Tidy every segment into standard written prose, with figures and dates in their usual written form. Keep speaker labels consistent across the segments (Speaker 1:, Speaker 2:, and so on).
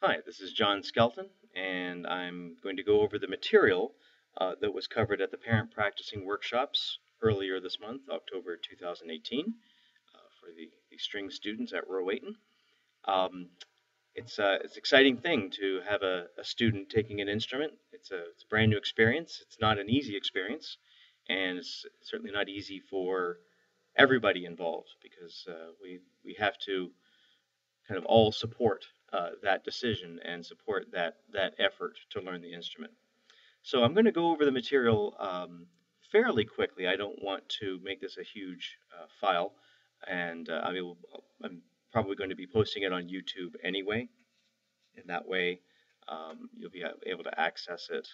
Speaker 1: Hi, this is John Skelton, and I'm going to go over the material that was covered at the Parent Practicing Workshops earlier this month, October 2018, for the string students at Roe Waiton. Um, it's an exciting thing to have a student taking an instrument. It's a brand new experience. It's not an easy experience, and it's certainly not easy for everybody involved because we have to kind of all support that decision and support that effort to learn the instrument. So I'm going to go over the material fairly quickly. I don't want to make this a huge file, and I'm probably going to be posting it on YouTube anyway. In that way, you'll be able to access it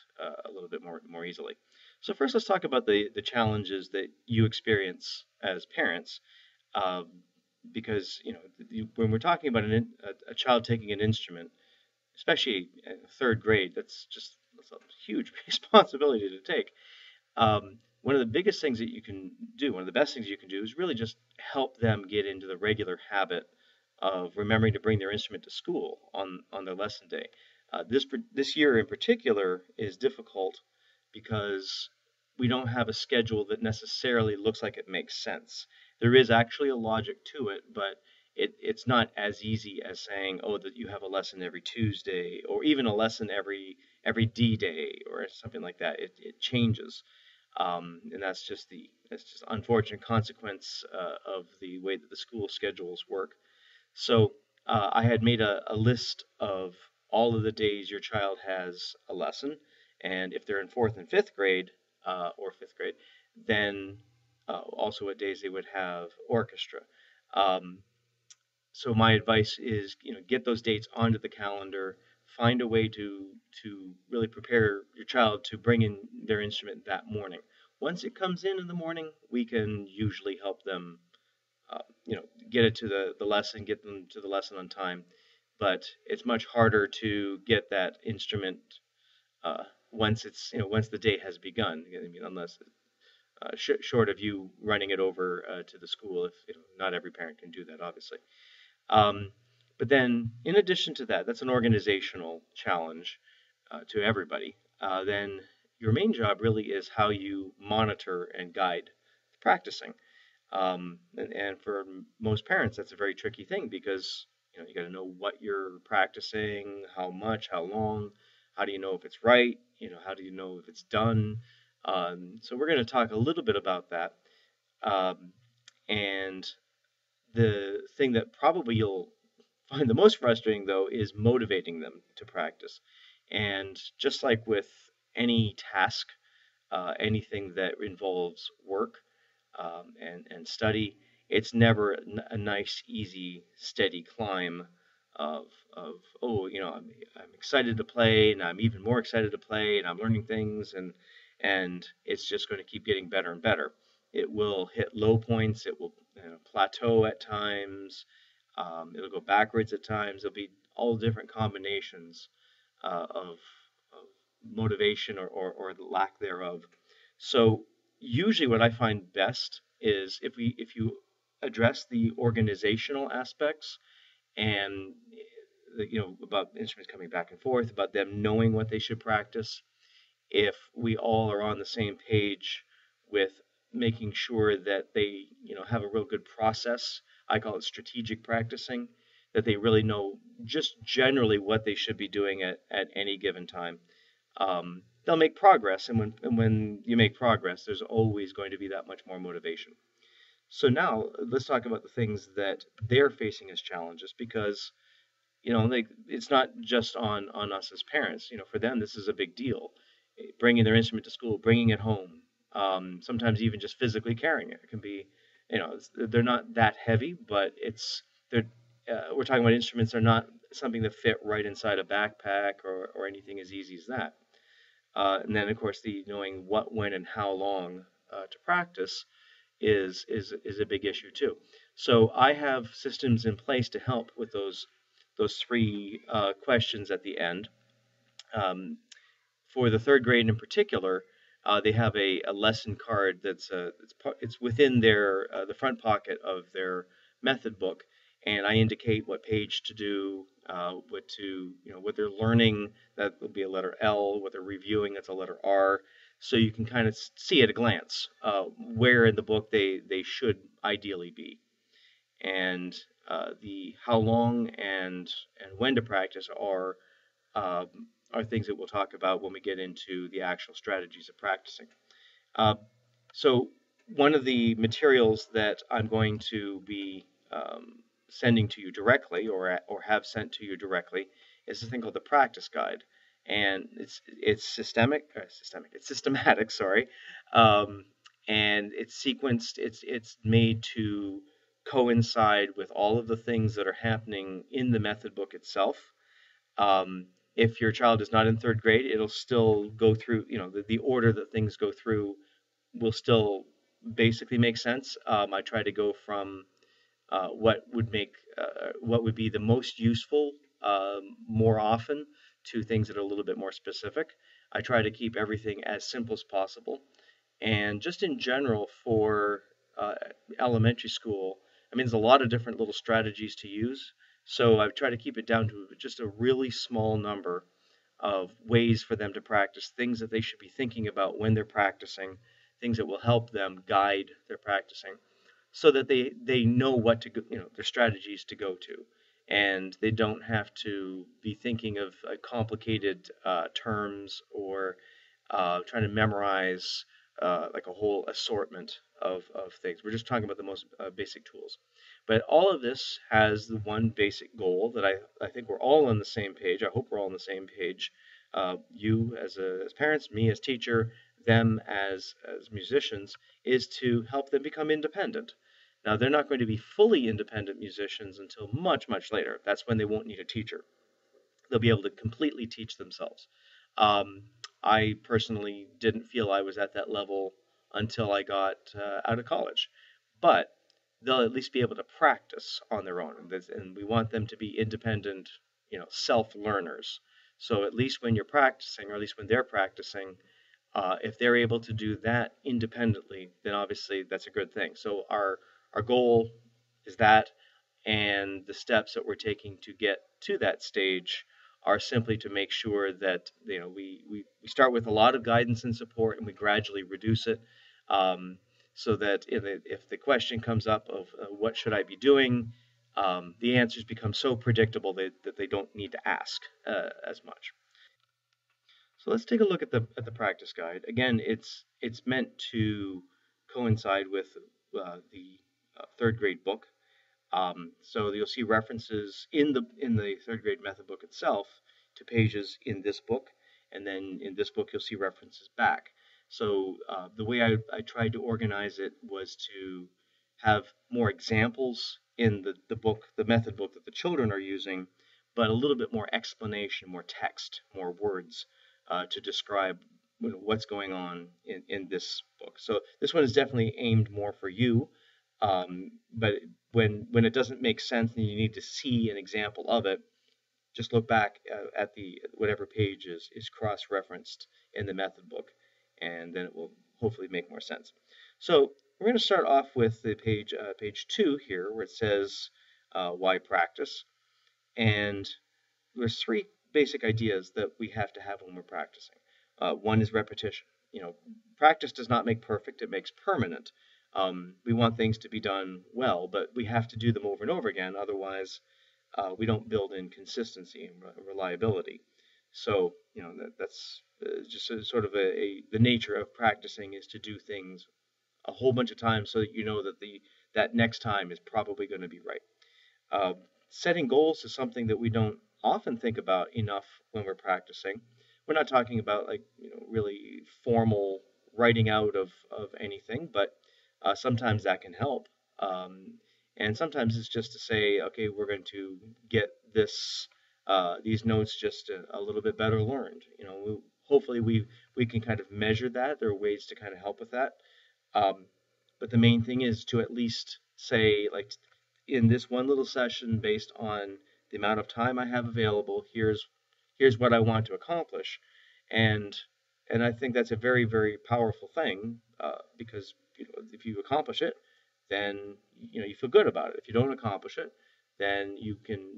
Speaker 1: a little bit more easily. So first, let's talk about the challenges that you experience as parents. Um, because when we're talking about a child taking an instrument, especially in third grade, that's a huge responsibility to take. One of the biggest things that you can do, one of the best things you can do, is really just help them get into the regular habit of remembering to bring their instrument to school on their lesson day. This year in particular is difficult because we don't have a schedule that necessarily looks like it makes sense. There is actually a logic to it, but it's not as easy as saying, oh, that you have a lesson every Tuesday or even a lesson every D day or something like that. It changes, and that's just unfortunate consequence of the way that the school schedules work. So I had made a list of all of the days your child has a lesson, and if they're in fourth and fifth grade or fifth grade, then also what days they would have orchestra. Um, so my advice is, get those dates onto the calendar. Find a way to really prepare your child to bring in their instrument that morning. Once it comes in the morning, we can usually help them get it to the lesson, get them to the lesson on time. But it's much harder to get that instrument uh, once the day has begun. I mean, unless short of you running it over to the school, if not every parent can do that, obviously. Um, but then, in addition to that, that's an organizational challenge to everybody. Then your main job really is how you monitor and guide practicing. And for most parents, that's a very tricky thing because you got to know what you're practicing, how much, how long. How do you know if it's right? How do you know if it's done? So we're going to talk a little bit about that. Um, and the thing that probably you'll find the most frustrating, though, is motivating them to practice. And just like with any task, anything that involves work and study, it's never a nice, easy, steady climb of oh, I'm excited to play, and I'm even more excited to play, and I'm learning things, and it's just going to keep getting better and better. It will hit low points. It will plateau at times. It'll go backwards at times. There'll be all different combinations of motivation or the lack thereof. So usually what I find best is if you address the organizational aspects and about instruments coming back and forth, about them knowing what they should practice, if we all are on the same page with making sure that they have a real good process. I call it strategic practicing, that they really know just generally what they should be doing at any given time. They'll make progress, and when you make progress, there's always going to be that much more motivation. So now let's talk about the things that they're facing as challenges, because it's not just on us as parents. For them, this is a big deal. Bringing their instrument to school, bringing it home, sometimes even just physically carrying it. It can be, they're not that heavy, but they're we're talking about instruments that are not something that fit right inside a backpack or anything as easy as that. And then, of course, the knowing what, when, and how long to practice is a big issue too. So I have systems in place to help with those three questions at the end. Um, for the third grade in particular, they have a lesson card it's within the front pocket of their method book, and I indicate what page to do, what they're learning, that will be a letter L. What they're reviewing, that's a letter R. So you can kind of see at a glance where in the book they should ideally be, and the how long and when to practice um, are things that we'll talk about when we get into the actual strategies of practicing. Uh, so one of the materials that I'm going to be sending to you directly, or have sent to you directly, is this thing called the practice guide, and it's it's systematic. Sorry, um, and it's sequenced. It's made to coincide with all of the things that are happening in the method book itself. um, if your child is not in third grade, it'll still go through, the order that things go through will still basically make sense. I try to go from what would be the most useful more often to things that are a little bit more specific. I try to keep everything as simple as possible. And just in general for uh, elementary school, I mean, there's a lot of different little strategies to use. So I try to keep it down to just a really small number of ways for them to practice, things that they should be thinking about when they're practicing, things that will help them guide their practicing, so that they know what to go, their strategies to go to, and they don't have to be thinking of complicated terms, or trying to memorize like a whole assortment of things. We're just talking about the most basic tools. But all of this has the one basic goal that I think we're all on the same page. I hope we're all on the same page. You as parents, me as teacher, them as musicians, is to help them become independent. Now, they're not going to be fully independent musicians until much, much later. That's when they won't need a teacher. They'll be able to completely teach themselves. Um, I personally didn't feel I was at that level until I got out of college, but they'll at least be able to practice on their own, and we want them to be independent, self-learners. So at least when you're practicing, or at least when they're practicing, if they're able to do that independently, then obviously that's a good thing. So our goal is that, and the steps that we're taking to get to that stage are simply to make sure that we start with a lot of guidance and support, and we gradually reduce it, um, so that if the question comes up of what should I be doing, the answers become so predictable that they don't need to ask as much. So let's take a look at the practice guide. Again, it's meant to coincide with the third grade book. So you'll see references in the third grade method book itself to pages in this book, and then in this book you'll see references back. So the way I tried to organize it was to have more examples in the book, the method book that the children are using, but a little bit more explanation, more text, more words to describe what's going on in this book. So this one is definitely aimed more for you, but when it doesn't make sense and you need to see an example of it, just look back at the whatever page is cross-referenced in the method book, and then it will hopefully make more sense. So we're going to start off with the page 2 here, where it says why practice, and there's three basic ideas that we have to have when we're practicing. One is repetition. Practice does not make perfect; it makes permanent. We want things to be done well, but we have to do them over and over again. Otherwise, we don't build in consistency and reliability. So, that's just sort of the nature of practicing, is to do things a whole bunch of times so that you know that next time is probably going to be right. Uh, Setting goals is something that we don't often think about enough when we're practicing. We're not talking about like really formal writing out of anything, but sometimes that can help. Um, and sometimes it's just to say, okay, we're going to get these notes just a little bit better learned. Hopefully we can kind of measure that. There are ways to kind of help with that. Um, but the main thing is to at least say, like, in this one little session, based on the amount of time I have available, here's what I want to accomplish, and I think that's a very, very powerful thing, because if you accomplish it, then you feel good about it. If you don't accomplish it, then you can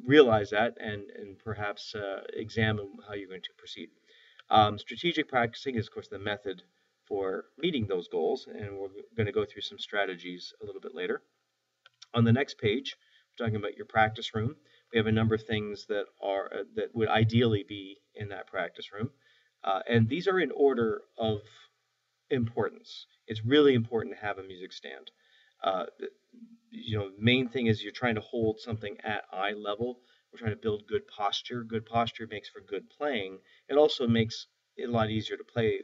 Speaker 1: realize that and perhaps examine how you're going to proceed. Strategic practicing is, of course, the method for meeting those goals, and we're going to go through some strategies a little bit later. On the next page, we're talking about your practice room. We have a number of things that are that would ideally be in that practice room, and these are in order of importance. It's really important to have a music stand. Uh, Main thing is you're trying to hold something at eye level. We're trying to build good posture. Good posture makes for good playing. It also makes it a lot easier to play,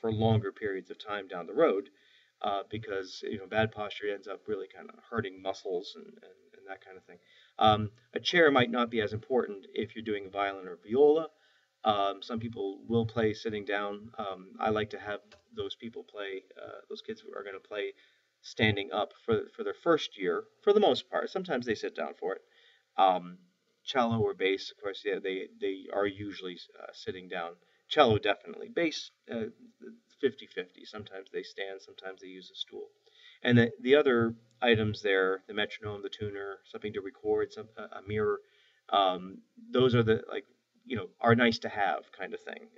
Speaker 1: for longer periods of time down the road, because bad posture ends up really kind of hurting muscles and that kind of thing. A chair might not be as important if you're doing violin or viola. Some people will play sitting down. I like to have those people play, those kids who are going to play standing up for their first year, for the most part. Sometimes they sit down for it. Um, Cello or bass, of course, yeah, they are usually sitting down. Cello definitely. Bass, 50-50. Sometimes they stand, sometimes they use a stool. And the other items there, the metronome, the tuner, something to record, a mirror, those are the are nice to have kind of thing.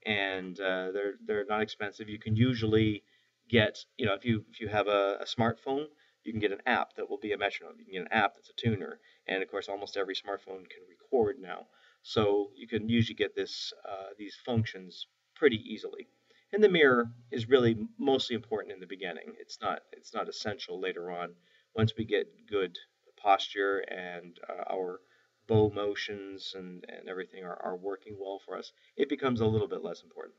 Speaker 1: And they're not expensive. You can usually get if you have a smartphone, you can get an app that will be a metronome. You can get an app that's a tuner, and of course, almost every smartphone can record now. So you can usually get these functions pretty easily. And the mirror is really mostly important in the beginning. It's not essential later on. Once we get good posture and our bow motions and everything are working well for us, it becomes a little bit less important.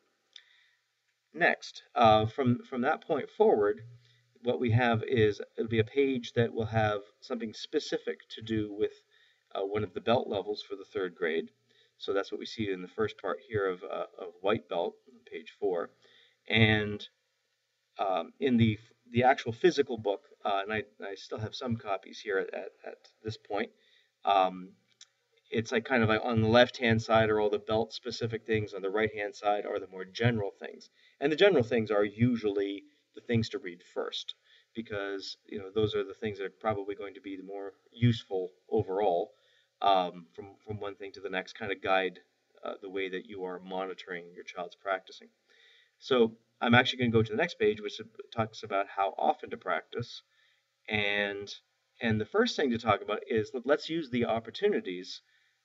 Speaker 1: Next, from that point forward, what we have is it'll be a page that will have something specific to do with one of the belt levels for the third grade. So that's what we see in the first part here of white belt, page 4. And in the actual physical book, and I still have some copies here at this point. Um, it's like kind of like on the left hand side are all the belt specific things, on the right hand side are the more general things. And the general things are usually the things to read first, because those are the things that are probably going to be the more useful overall, from one thing to the next, kind of guide the way that you are monitoring your child's practicing. So I'm actually going to go to the next page, which talks about how often to practice. And the first thing to talk about is let's use the opportunities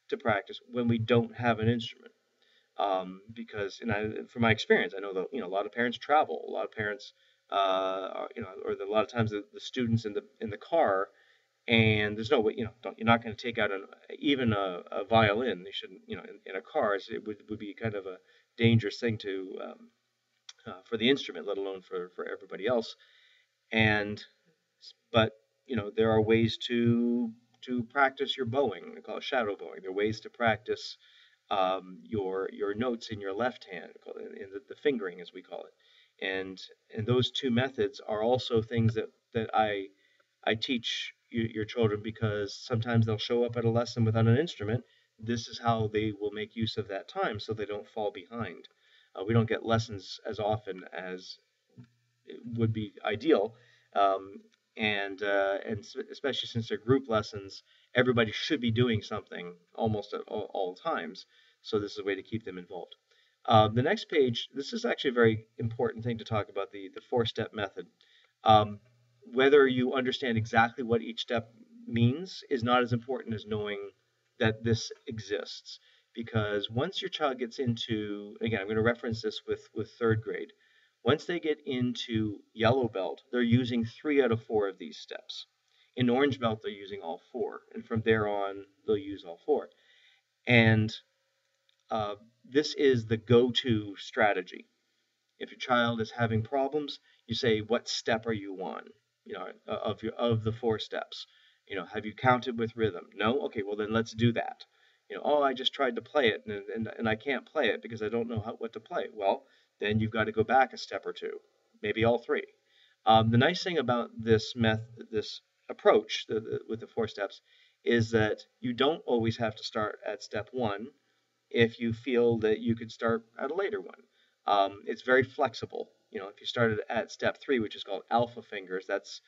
Speaker 1: to practice when we don't have an instrument. Because from my experience, I know that a lot of parents travel. A lot of parents, or a lot of times the students in the car, and there's no way, you're not going to take out even a violin. They shouldn't, in a car, it would be kind of a dangerous thing to for the instrument, let alone for everybody else. And but there are ways to practice your bowing. We call it shadow bowing. There are ways to practice your notes in your left hand, in the fingering as we call it. And those two methods are also things that I teach your children, because sometimes they'll show up at a lesson without an instrument. This is how they will make use of that time so they don't fall behind. We don't get lessons as often as it would be ideal. Um, and especially since they're group lessons, everybody should be doing something almost at all times. So this is a way to keep them involved. The next page, this is actually a very important thing to talk about, the four-step method. Um, Whether you understand exactly what each step means is not as important as knowing that this exists. Because once your child gets into, again, I'm going to reference this with third grade. Once they get into yellow belt, they're using 3 out of 4 of these steps. In orange belt, they're using all 4. And from there on, they'll use all 4. And this is the go-to strategy. If your child is having problems, you say, what step are you on? Of the 4 steps. Have you counted with rhythm? No? Okay, well then let's do that. Oh, I just tried to play it and I can't play it because I don't know what to play. Well, then you've got to go back a step or 2, maybe all 3. The nice thing about this approach with the 4 steps is that you don't always have to start at step 1 if you feel that you could start at a later one. It's very flexible. If you started at step 3, which is called alpha fingers, that's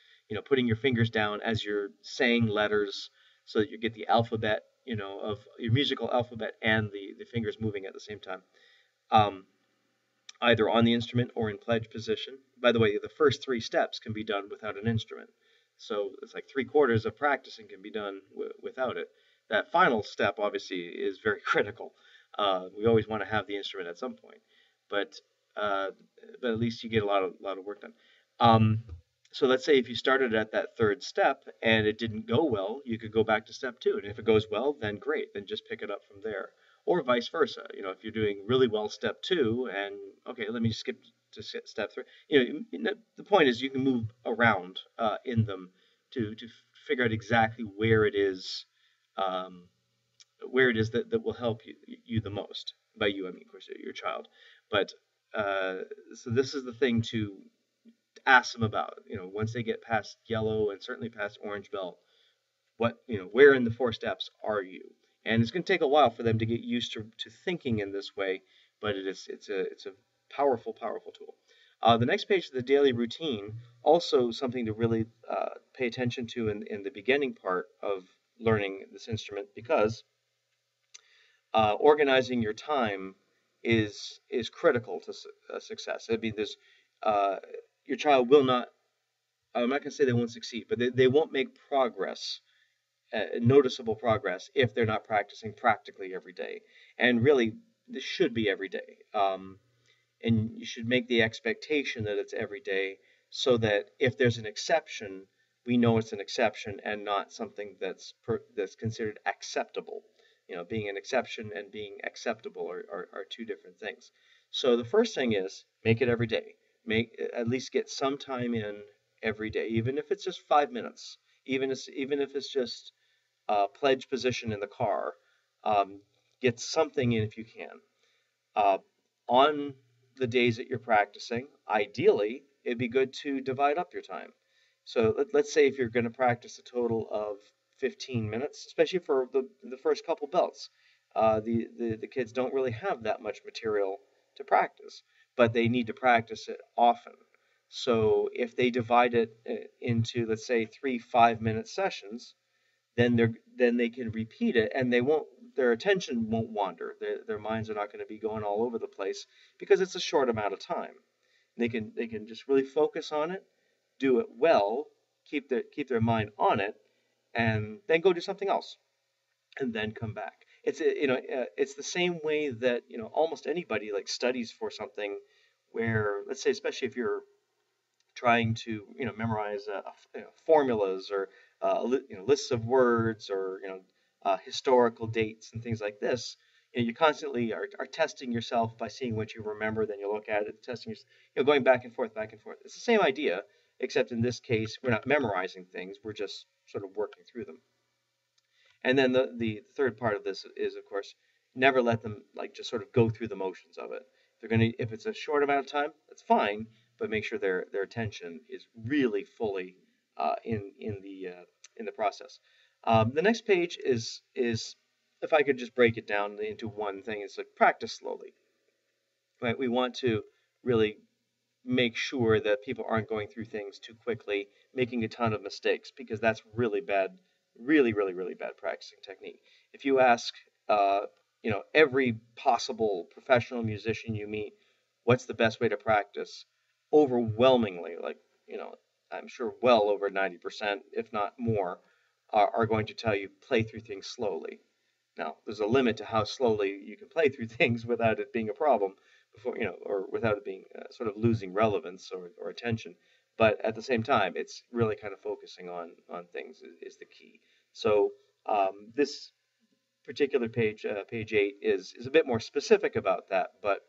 Speaker 1: putting your fingers down as you're saying letters. so that you get the alphabet, of your musical alphabet and the fingers moving at the same time. Um, Either on the instrument or in pledge position. By the way, the first three steps can be done without an instrument. So it's like 3/4 of practicing can be done without it. That final step, obviously, is very critical. We always want to have the instrument at some point, but uh, but at least you get a lot of work done. Um, so let's say if you started at that third step and it didn't go well, you could go back to step two, and if it goes well, then great, then just pick it up from there, or vice versa. If you're doing really well step two and okay, let me skip to step three. The point is you can move around in them to figure out exactly um, where it is that will help you the most. By you, I mean, of course, your child. But so this is the thing to ask them about. Once they get past yellow and certainly past orange belt, where in the four steps are you? And it's going to take a while for them to get used to thinking in this way, but it's a powerful, powerful tool. The next page is the daily routine, also something to really pay attention to in the beginning part of learning this instrument, because organizing your time is critical to success. I mean, uh, your child will not. I'm not going to say they won't succeed, but they won't make progress, noticeable progress, if they're not practicing practically every day. And really, this should be every day. And you should make the expectation that it's every day, so that if there's an exception, we know it's an exception and not something that's considered acceptable. Being an exception and being acceptable are two different things. So the first thing is make it every day. At least get some time in every day, even if it's just 5 minutes, even if it's just pledge position in the car. Um, get something in if you can. On the days that you're practicing, ideally, it'd be good to divide up your time. So let's say if you're going to practice a total of 15 minutes, especially for the first couple belts, the kids don't really have that much material to practice, but they need to practice it often. So if they divide it into, let's say, 3 5-minute sessions, then they can repeat it, and their attention won't wander. Their minds are not going to be going all over the place, because it's a short amount of time. They can just really focus on it, do it well, keep their mind on it, and then go do something else, and then come back. It's the same way that almost anybody like studies for something, where, let's say, especially if you're trying to memorize formulas, or lists of words, or historical dates and things like this. You constantly are testing yourself by seeing what you remember, then you look at it, testing going back and forth, back and forth. It's the same idea, except in this case we're not memorizing things, we're just sort of working through them. And then the third part of this is, of course, never let them like just sort of go through the motions of it. If it's a short amount of time, that's fine, but make sure their attention is really fully in the process. The next page is, if I could just break it down into one thing, it's like practice slowly. Right? We want to really make sure that people aren't going through things too quickly, making a ton of mistakes, because that's really bad, really, really, really bad practicing technique. If you ask, every possible professional musician you meet, what's the best way to practice? Overwhelmingly, like, I'm sure well over 90%, if not more, are going to tell you play through things slowly. Now, there's a limit to how slowly you can play through things without it being a problem, or without it being sort of losing relevance or attention. But at the same time, it's really kind of focusing on things is the key. So this particular page, page 8, is a bit more specific about that. But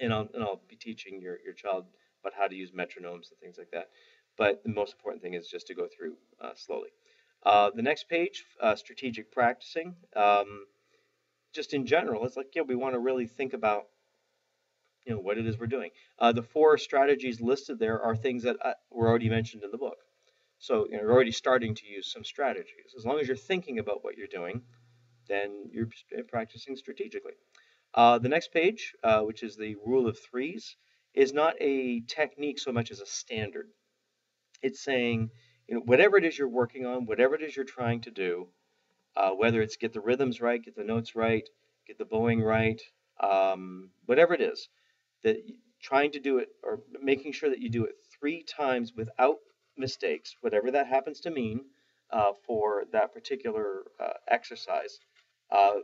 Speaker 1: I'll be teaching your child about how to use metronomes and things like that. But the most important thing is just to go through slowly. The next page, strategic practicing. Just in general, it's like, we want to really think about what it is we're doing. The 4 strategies listed there are things that were already mentioned in the book. So you're already starting to use some strategies. As long as you're thinking about what you're doing, then you're practicing strategically. The next page, which is the rule of threes, is not a technique so much as a standard. It's saying, whatever it is you're working on, whatever it is you're trying to do, whether it's get the rhythms right, get the notes right, get the bowing right, whatever it is, that trying to do it or making sure that you do it 3 times without mistakes, whatever that happens to mean for that particular exercise, uh,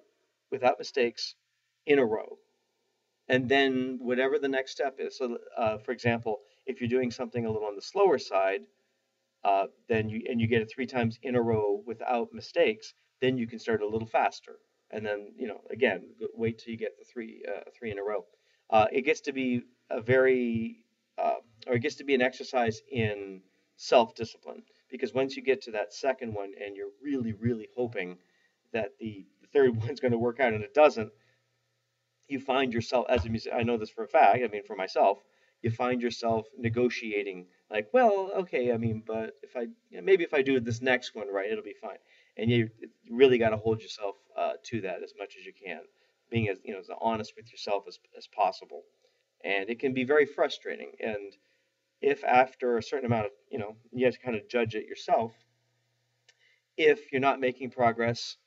Speaker 1: without mistakes in a row. And then whatever the next step is. So, for example, if you're doing something a little on the slower side, then you get it 3 times in a row without mistakes, then you can start a little faster. And then again, wait till you get the three in a row. It gets to be a very or it gets to be an exercise in self-discipline, because once you get to that second one and you're really hoping that the third one's going to work out and it doesn't, you find yourself as a musician. I know this for a fact. I mean, for myself, you find yourself negotiating, like, well, okay, I mean, but if I maybe if I do this next one right, it'll be fine. And you really got to hold yourself to that as much as you can, being as as honest with yourself as possible. And it can be very frustrating. And if after a certain amount of you have to kind of judge it yourself, if you're not making progress,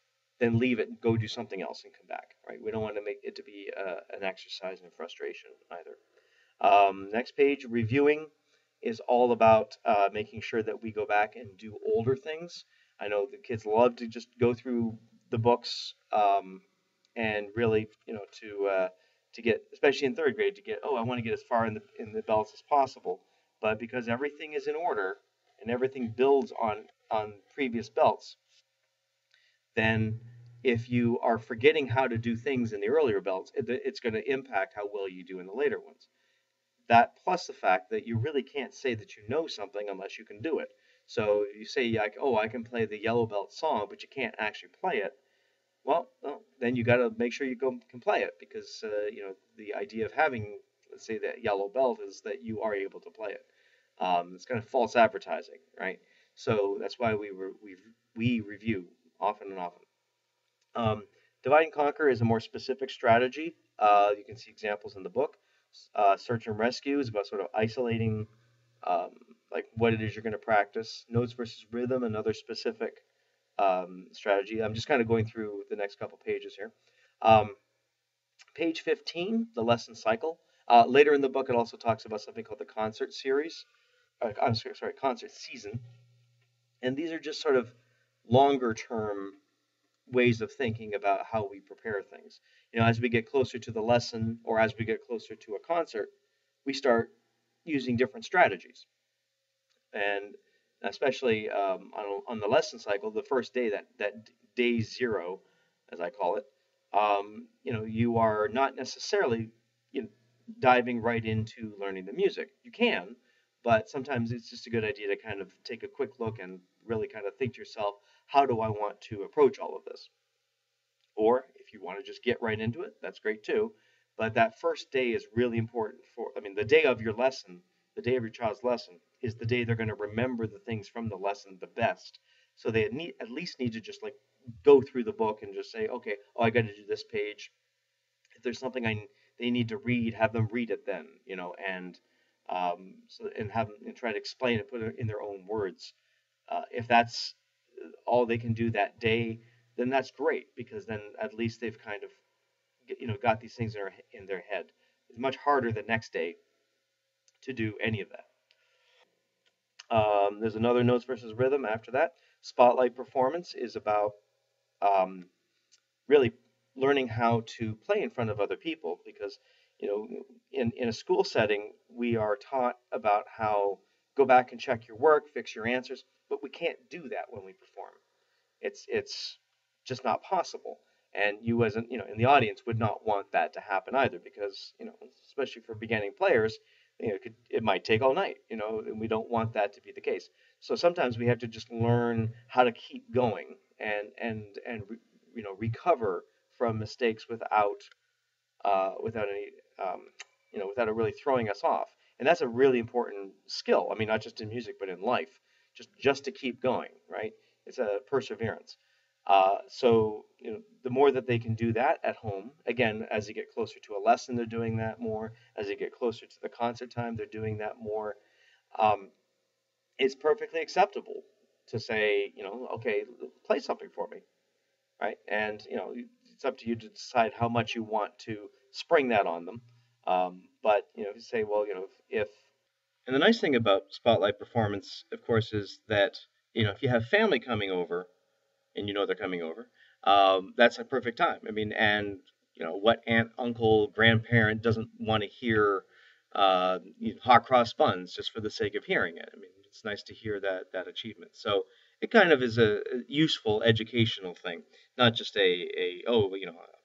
Speaker 1: then leave it and go do something else and come back. Right? We don't want to make it to be an exercise in frustration either. Next page, reviewing is all about making sure that we go back and do older things. I know the kids love to just go through the books and really, to get, especially in third grade, to get, oh, I want to get as far in the belts as possible. But because everything is in order and everything builds on previous belts, then if you are forgetting how to do things in the earlier belts, it's going to impact how well you do in the later ones. That plus the fact that you really can't say that you know something unless you can do it. So you say like, oh, I can play the yellow belt song, but you can't actually play it. Well, then you got to make sure you can play it, because the idea of having, let's say, that yellow belt is that you are able to play it. It's kind of false advertising, right? So that's why we review often and often. Um, Divide and Conquer is a more specific strategy. You can see examples in the book. Search and Rescue is about sort of isolating um, like what it is you're going to practice. Notes versus Rhythm, another specific strategy. I'm just kind of going through the next couple pages here. Um, Page 15, the lesson cycle. Later in the book, it also talks about something called the concert series. I'm sorry, concert season. And these are just sort of longer term ways of thinking about how we prepare things. As we get closer to the lesson or as we get closer to a concert, we start using different strategies. And especially on the lesson cycle, the first day, that day zero, as I call it, you are not necessarily diving right into learning the music. You can, but sometimes it's just a good idea to kind of take a quick look and really kind of think to yourself, how do I want to approach all of this? Or if you want to just get right into it, that's great too. But that first day is really important I mean, the day of your lesson, the day of your child's lesson, is the day they're going to remember the things from the lesson the best. So they at least need to just like go through the book and just say, okay, oh, I got to do this page. If there's something they need to read, have them read it then, and and have them and try to explain it, put it in their own words. If that's all they can do that day, then that's great, because then at least they've kind of got these things in their head. It's much harder the next day to do any of that. There's another Notes versus Rhythm after that. Spotlight Performance is about um, really learning how to play in front of other people, because in a school setting we are taught about how go back and check your work, fix your answers, but we can't do that when we perform. It's just not possible. And you as in the audience would not want that to happen either, because especially for beginning players, it might take all night, and we don't want that to be the case. So sometimes we have to just learn how to keep going and recover from mistakes without any without it really throwing us off. And that's a really important skill. I mean, not just in music, but in life, just to keep going, right? It's a perseverance. So the more that they can do that at home, again, as they get closer to a lesson, they're doing that more. As they get closer to the concert time, they're doing that more. Um, it's perfectly acceptable to say, okay, play something for me. right? And it's up to you to decide how much you want to spring that on them. But you say, well, if and the nice thing about spotlight performance, of course, is that if you have family coming over and they're coming over, that's a perfect time. I mean, and what aunt, uncle, grandparent doesn't want to hear hot cross buns just for the sake of hearing it? I mean, it's nice to hear that achievement. So it kind of is a useful educational thing, not just a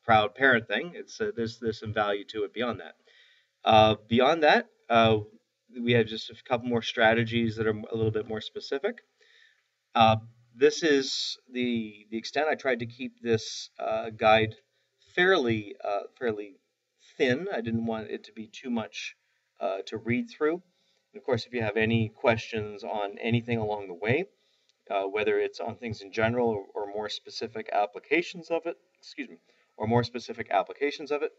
Speaker 1: proud parent thing. It's there's some value to it beyond that. Beyond that, we have just a couple more strategies that are a little bit more specific. Uh, this is the extent. I tried to keep this guide fairly thin. I didn't want it to be too much to read through. And of course, if you have any questions on anything along the way, whether it's on things in general or more specific applications of it, excuse me, or more specific applications of it,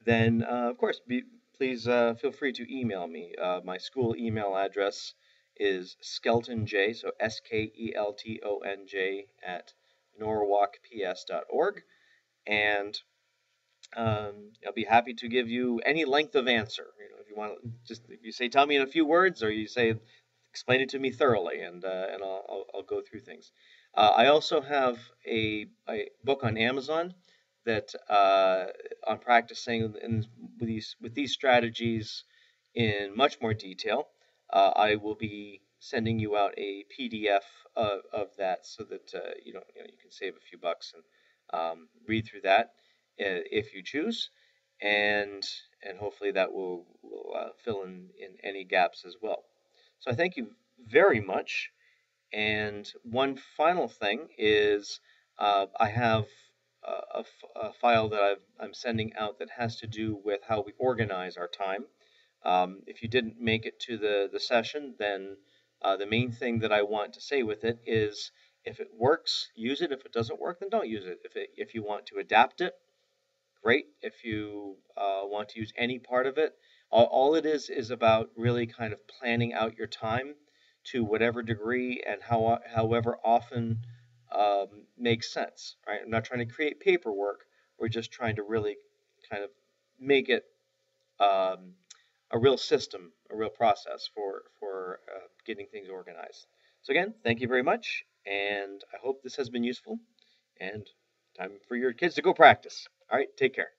Speaker 1: then of course, please feel free to email me. My school email address is skeltonj, so SKELTONJ at norwalkps.org, and I'll be happy to give you any length of answer. If you want, just if you say, tell me in a few words, or you say, explain it to me thoroughly, and I'll go through things. I also have a book on Amazon that on practicing with these strategies in much more detail. I will be sending you out a PDF of that so that you can save a few bucks and read through that if you choose, and hopefully that will fill in any gaps as well. So I thank you very much. And one final thing is I have a file that I'm sending out that has to do with how we organize our time. If you didn't make it to the session, then the main thing that I want to say with it is if it works, use it. If it doesn't work, then don't use it. If you want to adapt it, great. If you want to use any part of it, all it is about really kind of planning out your time to whatever degree and however often makes sense, right? I'm not trying to create paperwork. We're just trying to really kind of make it um, a real system, a real process for getting things organized. So again, thank you very much, and I hope this has been useful. And time for your kids to go practice. All right, take care.